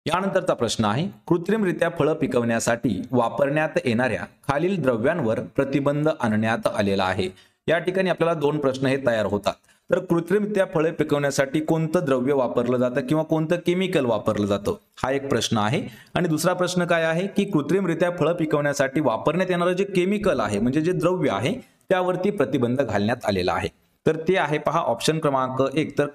A: यानंतरचा प्रश्न आहे कृत्रिमरित्या फळं पिकवण्यासाठी वापरण्यात येणाऱ्या खालील द्रव्यांवर प्रतिबंध आणण्यात आलेला आहे. या ठिकाणी आपल्याला 2 प्रश्न हे तयार होतात. तर कृत्रिमरित्या फळे पिकवण्यासाठी कोणतं द्रव्य वापरलं जातं किंवा कोणतं केमिकल वापरलं जातं हा एक प्रश्न आहे. आणि दुसरा प्रश्न काय आहे की कृत्रिमरित्या फळं पिकवण्यासाठी वापरण्यात येणारं जे केमिकल आहे म्हणजे जे द्रव्य आहे त्यावरती प्रतिबंध घालण्यात आलेला आहे. तर ते आहे पहा ऑप्शन क्रमांक 1, तर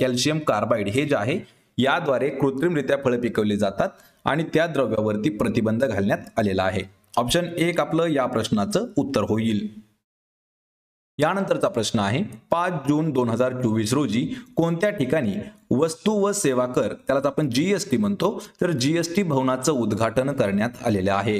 A: कॅल्शियम कार्बाईड हे जे आहे याद्वारे कृत्रिमरित्या फळे पिकवली जातात आणि त्या द्रव्यावरती प्रतिबंध घालण्यात आलेला आहे. ऑप्शन 1 आपलं या प्रश्नाचं उत्तर होईल. यानंतरचा प्रश्न आहे 5 जून 2024 रोजी कोणत्या ठिकाणी वस्तू व सेवा कर त्यालाच आपण जीएसटी म्हणतो तर जीएसटी भवनाचं उद्घाटन करण्यात आलेले आहे?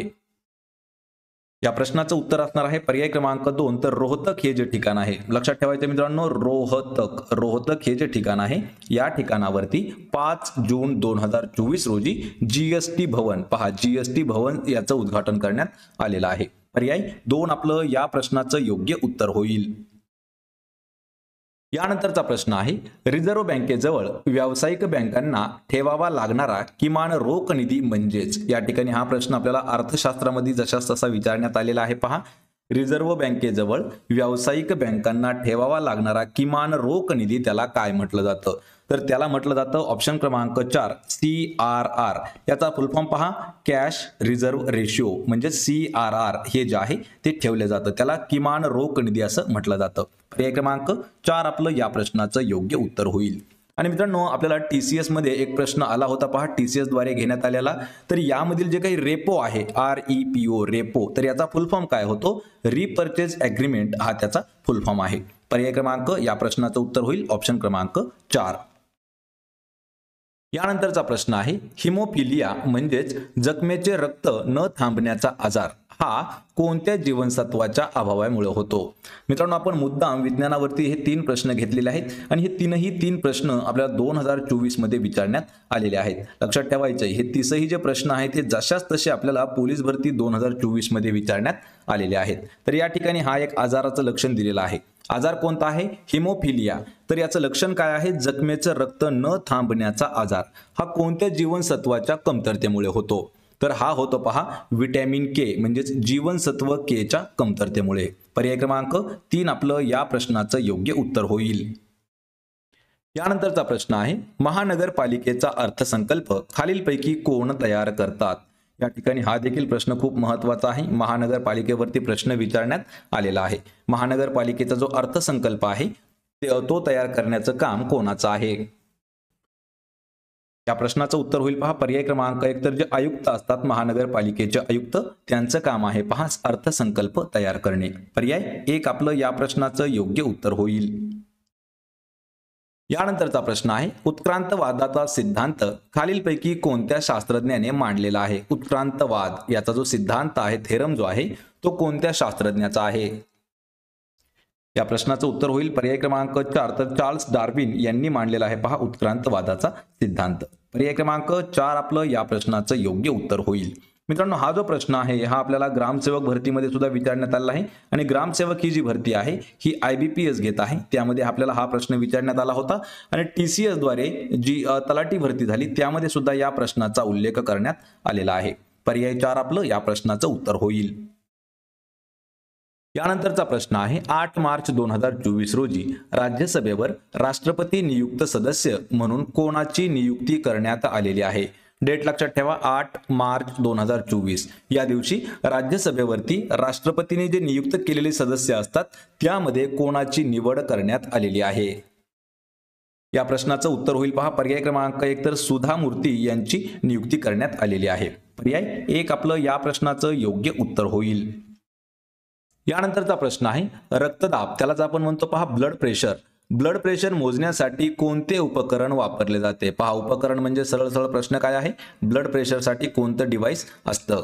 A: या प्रश्नाचं उत्तर असणार आहे पर्याय क्रमांक 2, तर रोहतक हे जे ठिकाण आहे लक्षात ठेवायचं मित्रांनो रोहतक हे जे ठिकाण आहे या ठिकाणावरती 5 जून 2024 रोजी जीएसटी भवन पहा जीएसटी भवन याचं उद्घाटन करण्यात आलेलं आहे. पर्याय 2 आपलं या प्रश्नाचं योग्य उत्तर होईल. यानंतरचा प्रश्न आहे रिझर्व्ह बँकेजवळ व्यावसायिक बँकांना ठेवावा लागणारा किमान रोख निधी म्हणजेच या ठिकाणी हा प्रश्न आपल्याला अर्थशास्त्रामध्ये जशास तसा विचारण्यात आलेला आहे पहा. रिझर्व्ह बँकेजवळ व्यावसायिक बँकांना ठेवावा लागणारा किमान रोख निधी त्याला काय म्हटलं जातं? तर त्याला म्हटलं जातं ऑप्शन क्रमांक 4 CRR. याचा फुल फॉर्म पहा कॅश रिझर्व्ह रेशिओ म्हणजे CRR हे जे आहे ते ठेवले जातं त्याला किमान रोख निधी असं म्हटलं जातं. पर्याय क्रमांक 4 आपलं या प्रश्नाचं योग्य उत्तर होईल. आणि मित्रांनो आपल्याला TCS मध्ये एक प्रश्न आला होता पहा TCS द्वारे घेण्यात आलेला. तर यामधील जे काही रेपो आहे REPO रेपो तर याचा फुल फॉर्म काय होतो? रिपर्चेज ॲग्रीमेंट हा त्याचा फुल फॉर्म आहे. पर्याय क्रमांक या प्रश्नाचं उत्तर होईल ऑप्शन क्रमांक 4. यानंतरचा प्रश्न आहे हिमोफिलिया म्हणजेच जखमेचे रक्त न थांबण्याचा आजार हा कोणत्या जीवनसत्वाच्या अभावामुळे होतो? मित्रांनो, आपण मुद्दाम विज्ञानावरती हे 3 प्रश्न घेतलेले आहेत आणि हे तीन प्रश्न आपल्याला 2024 मध्ये विचारण्यात आलेले आहेत. लक्षात ठेवायचं हे तिसही जे प्रश्न आहेत ते जशाच तसे आपल्याला पोलीस भरती 2024 मध्ये विचारण्यात आलेले आहेत. तर या ठिकाणी हा एक आजाराचं लक्षण दिलेलं आहे. आजार कोणता आहे? हिमोफिलिया. तर याचं लक्षण काय आहे? जखमेचं रक्त न थांबण्याचा आजार हा कोणत्या जीवनसत्वाच्या कमतरतेमुळे होतो? तर हा होतो पहा विटॅमिन के म्हणजेच जीवनसत्व के च्या कमतरतेमुळे. पर्याय क्रमांक 3 आपलं या प्रश्नाचं योग्य उत्तर होईल. यानंतरचा प्रश्न आहे महानगरपालिकेचा अर्थसंकल्प खालीलपैकी कोण तयार करतात? या ठिकाणी हा देखील प्रश्न खूप महत्त्वाचा आहे. महानगरपालिकेवरती प्रश्न विचारण्यात आलेला आहे. महानगरपालिकेचा जो अर्थसंकल्प आहे तो तयार करण्याचं काम कोणाचं आहे? या प्रश्नाचं उत्तर होईल पहा पर्याय क्रमांक 1. तर जे आयुक्त असतात महानगरपालिकेचे आयुक्त त्यांचं काम आहे पहा अर्थसंकल्प तयार करणे. पर्याय 1 आपलं या प्रश्नाचं योग्य उत्तर होईल. यानंतरचा प्रश्न आहे उत्क्रांतवादाचा सिद्धांत खालीलपैकी कोणत्या शास्त्रज्ञाने मांडलेला आहे? उत्क्रांतवाद याचा जो सिद्धांत आहे थेरम जो आहे तो कोणत्या शास्त्रज्ञाचा आहे? या प्रश्नाचं उत्तर होईल पर्याय क्रमांक 4. तर चार्ल्स डार्विन यांनी मांडलेला आहे पहा उत्क्रांतवादाचा सिद्धांत. पर्याय क्रमांक 4 आपलं या प्रश्नाचं योग्य उत्तर होईल. मित्रांनो, हा जो प्रश्न आहे हा आपल्याला ग्रामसेवक भरतीमध्ये सुद्धा विचारण्यात आला आहे आणि ग्रामसेवक ही जी भरती आहे ही IBPS घेत आहे. त्यामध्ये आपल्याला हा प्रश्न विचारण्यात आला होता आणि TCS द्वारे जी तलाठी भरती झाली त्यामध्ये सुद्धा या प्रश्नाचा उल्लेख करण्यात आलेला आहे. पर्याय 4 आपलं या प्रश्नाचं उत्तर होईल. यानंतरचा प्रश्न आहे 8 मार्च 2024 रोजी राज्यसभेवर राष्ट्रपती नियुक्त सदस्य म्हणून कोणाची नियुक्ती करण्यात आलेली आहे? डेट लक्षात ठेवा 8 मार्च 2024 या दिवशी राज्यसभेवरती राष्ट्रपतीने जे नियुक्त केलेले सदस्य असतात त्यामध्ये कोणाची निवड करण्यात आलेली आहे? या प्रश्नाचं उत्तर होईल पहा पर्याय क्रमांक 1. तर सुधा मूर्ती यांची नियुक्ती करण्यात आलेली आहे. पर्याय 1 आपलं या प्रश्नाचं योग्य उत्तर होईल. यानंतरचा प्रश्न आहे रक्तदाब त्यालाच आपण म्हणतो पहा ब्लड प्रेशर. ब्लड प्रेशर मोजण्यासाठी कोणते उपकरण वापरले जाते? पहा उपकरण म्हणजे सरळ प्रश्न काय आहे? ब्लड प्रेशरसाठी कोणतं डिव्हाइस असतं?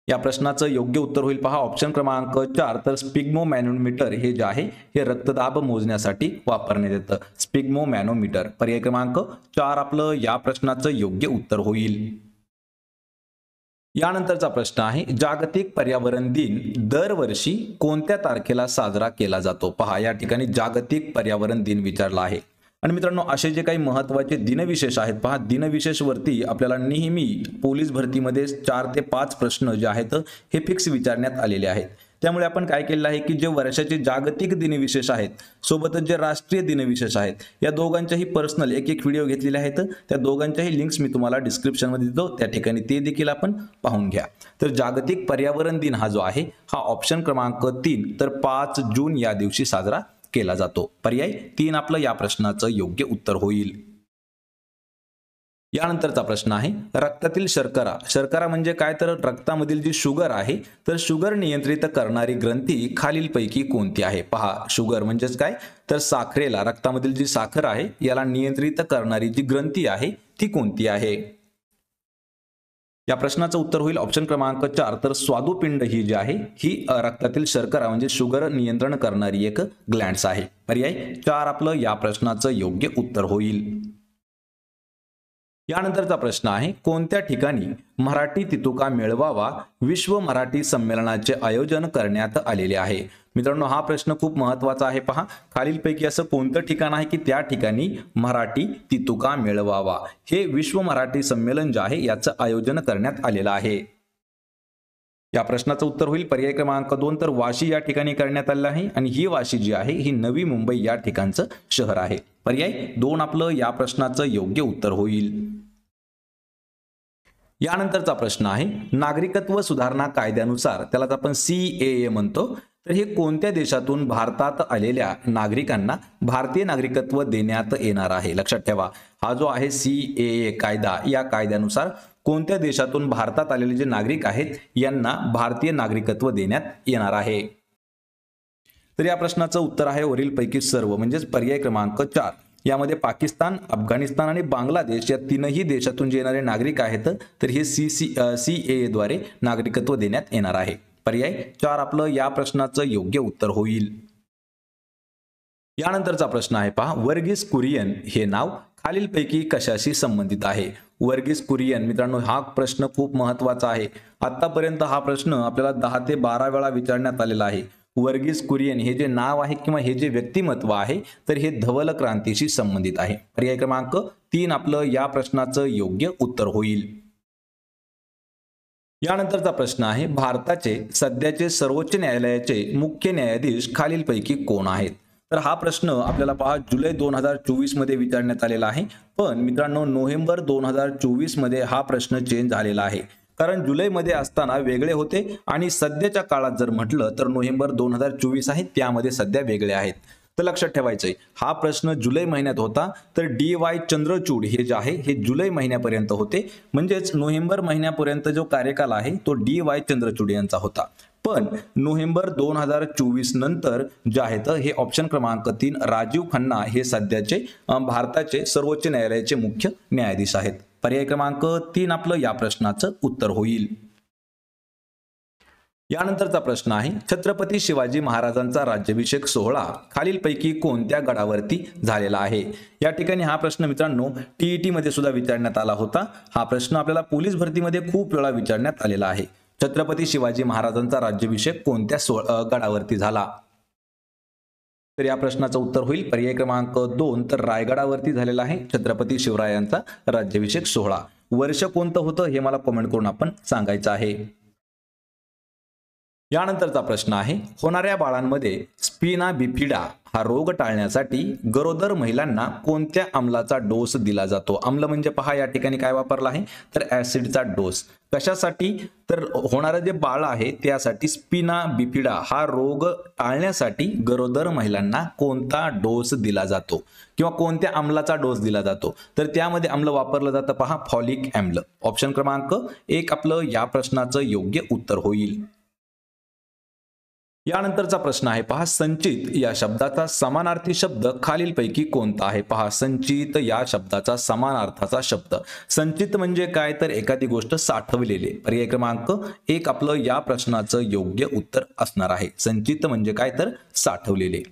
A: या प्रश्नाचं योग्य उत्तर होईल पहा ऑप्शन क्रमांक 4. तर स्पिग्मोमॅनोमीटर हे जे आहे हे रक्तदाब मोजण्यासाठी वापरण्यात येतं. स्पिग्मोमॅनोमीटर. पर्याय क्रमांक 4 आपलं या प्रश्नाचं योग्य उत्तर होईल. यानंतरचा प्रश्न आहे जागतिक पर्यावरण दिन दरवर्षी कोणत्या तारखेला साजरा केला जातो? पहा या ठिकाणी जागतिक पर्यावरण दिन विचारला आहे. आणि मित्रांनो, असे जे काही महत्त्वाचे दिनविशेष आहेत पहा दिनविशेष वरती आपल्याला नेहमी पोलीस भरतीमध्ये 4 ते 5 प्रश्न जे आहेत हे फिक्स विचारण्यात आलेले आहेत. त्यामुळे आपण काय केलेलं आहे की जे वर्षाचे जागतिक दिनविशेष आहेत सोबतच जे राष्ट्रीय दिनविशेष आहेत या दोघांच्याही पर्सनल एक व्हिडिओ घेतलेले आहेत. त्या दोघांच्याही लिंक्स मी तुम्हाला डिस्क्रिप्शन मध्ये देतो, त्या ठिकाणी ते देखील आपण पाहून घ्या. तर जागतिक पर्यावरण दिन हा जो आहे हा ऑप्शन क्रमांक 3 तर 5 जून या दिवशी साजरा केला जातो. पर्याय 3 आपलं या प्रश्नाचं योग्य उत्तर होईल. यानंतरचा प्रश्न आहे रक्तातील शर्करा म्हणजे काय? तर रक्तामधील जी शुगर आहे तर शुगर नियंत्रित करणारी ग्रंथी खालीलपैकी कोणती आहे? पहा शुगर म्हणजेच काय? तर साखरेला रक्तामधील जी साखर आहे याला नियंत्रित करणारी जी ग्रंथी आहे ती कोणती आहे? या प्रश्नाचं उत्तर होईल ऑप्शन क्रमांक 4. तर स्वादुपिंड ही जी आहे ही रक्तातील शर्करा म्हणजे शुगर नियंत्रण करणारी एक ग्लँड्स आहे. पर्याय 4 आपलं या प्रश्नाचं योग्य उत्तर होईल. यानंतरचा प्रश्न आहे कोणत्या ठिकाणी मराठी तितुका मेळावा विश्व मराठी संमेलनाचे आयोजन करण्यात आलेले आहे? मित्रांनो, हा प्रश्न खूप महत्त्वाचा आहे. पहा खालीलपैकी असं कोणतं ठिकाण आहे की त्या ठिकाणी मराठी तितुका मेळावा हे विश्व मराठी संमेलन जे आहे याचं आयोजन करण्यात आलेलं आहे? या प्रश्नाचं उत्तर होईल पर्याय क्रमांक 2. तर वाशी या ठिकाणी करण्यात आलेलं आहे आणि ही वाशी जी आहे ही नवी मुंबई या ठिकाणचं शहर आहे. पर्याय 2 आपलं या प्रश्नाचं योग्य उत्तर होईल. यानंतरचा प्रश्न आहे नागरिकत्व सुधारणा कायद्यानुसार त्यालाच आपण CAA म्हणतो. तर हे कोणत्या देशातून भारतात आलेल्या नागरिकांना भारतीय नागरिकत्व देण्यात येणार आहे? लक्षात ठेवा हा जो आहे CAA कायदा या कायद्यानुसार कोणत्या देशातून भारतात आलेले जे नागरिक आहेत यांना भारतीय नागरिकत्व देण्यात येणार आहे? तर या प्रश्नाचं उत्तर आहे वरीलपैकी सर्व म्हणजेच पर्याय क्रमांक 4. यामध्ये पाकिस्तान, अफगाणिस्तान आणि बांगलादेश या तीनही देशातून जे येणारे नागरिक आहेत तर हे CAA द्वारे नागरिकत्व देण्यात येणार आहे. पर्याय 4 आपलं या प्रश्नाचं योग्य उत्तर होईल. यानंतरचा प्रश्न आहे पहा, वर्गीस कुरियन हे नाव खालीलपैकी कशाशी संबंधित आहे? वर्गीस कुरियन मित्रांनो, हा प्रश्न खूप महत्वाचा आहे. आतापर्यंत हा प्रश्न आपल्याला 10 ते 12 वेळा विचारण्यात आलेला आहे. वर्गीस कुरियन हे जे नाव आहे किंवा हे जे व्यक्तिमत्व आहे तर हे धवल क्रांतीशी संबंधित आहे. पर्याय क्रमांक 3 आपलं या प्रश्नाचं योग्य उत्तर होईल. यानंतरचा प्रश्न आहे, भारताचे सध्याचे सर्वोच्च न्यायालयाचे मुख्य न्यायाधीश खालीलपैकी कोण आहेत? तर हा प्रश्न आपल्याला पहा जुलै 2024 मध्ये विचारण्यात आलेला आहे. पण मित्रांनो, नोव्हेंबर 2024 मध्ये हा प्रश्न चेंज झालेला आहे. कारण जुलैमध्ये असताना वेगळे होते आणि सध्याच्या काळात जर म्हटलं तर नोव्हेंबर 2024 आहे, त्यामध्ये सध्या वेगळे आहेत. तर लक्षात ठेवायचंय, हा प्रश्न जुलै महिन्यात होता तर DY चंद्रचूड हे जे आहे हे जुलै महिन्यापर्यंत होते. म्हणजेच नोव्हेंबर महिन्यापर्यंत जो कार्यकाल आहे तो DY चंद्रचूड यांचा होता. पण नोव्हेंबर 2024 नंतर जे आहेत हे ऑप्शन क्रमांक 3 राजीव खन्ना हे सध्याचे भारताचे सर्वोच्च न्यायालयाचे मुख्य न्यायाधीश आहेत. पर्याय क्रमांक 3 आपलं या प्रश्नाचं उत्तर होईल. यानंतरचा प्रश्न आहे, छत्रपती शिवाजी महाराजांचा राज्याभिषेक सोहळा खालीलपैकी कोणत्या गडावरती झालेला आहे? या ठिकाणी हा प्रश्न मित्रांनो TET मध्ये सुद्धा विचारण्यात आला होता. हा प्रश्न आपल्याला पोलीस भरतीमध्ये खूप वेळा विचारण्यात आलेला आहे. छत्रपती शिवाजी महाराजांचा राज्याभिषेक कोणत्या गडावरती झाला? तर या प्रश्नाचं उत्तर होईल पर्याय क्रमांक 2 तर रायगडावरती झालेला आहे छत्रपती शिवरायांचा राज्याभिषेक सोहळा. वर्ष कोणतं होतं हे मला कमेंट करून आपण सांगायचं आहे. यानंतरचा प्रश्न आहे, होणाऱ्या बाळांमध्ये स्पिना बिफिडा हा रोग टाळण्यासाठी गरोदर महिलांना कोणत्या अंमलाचा डोस दिला जातो? अंमल म्हणजे पहा या ठिकाणी काय वापरला आहे तर ऍसिडचा डोस. कशासाठी? तर होणारे जे बाळ आहे त्यासाठी स्पिना बिफिडा हा रोग टाळण्यासाठी गरोदर महिलांना कोणता डोस दिला जातो किंवा कोणत्या अंमलाचा डोस दिला जातो? तर त्यामध्ये अंमल वापरलं जातं पहा फॉलिक अम्ल. ऑप्शन क्रमांक 1 आपलं या प्रश्नाचं योग्य उत्तर होईल. यानंतरचा प्रश्न आहे पहा, संचित या शब्दाचा समानार्थी शब्द खालीलपैकी कोणता आहे? पहा, संचित या शब्दाचा समानार्थाचा शब्द. संचित म्हणजे काय तर एखादी गोष्ट साठवलेली. पर्याय क्रमांक 1 आपलं या प्रश्नाचं योग्य उत्तर असणार आहे. संचित म्हणजे काय तर साठवलेले.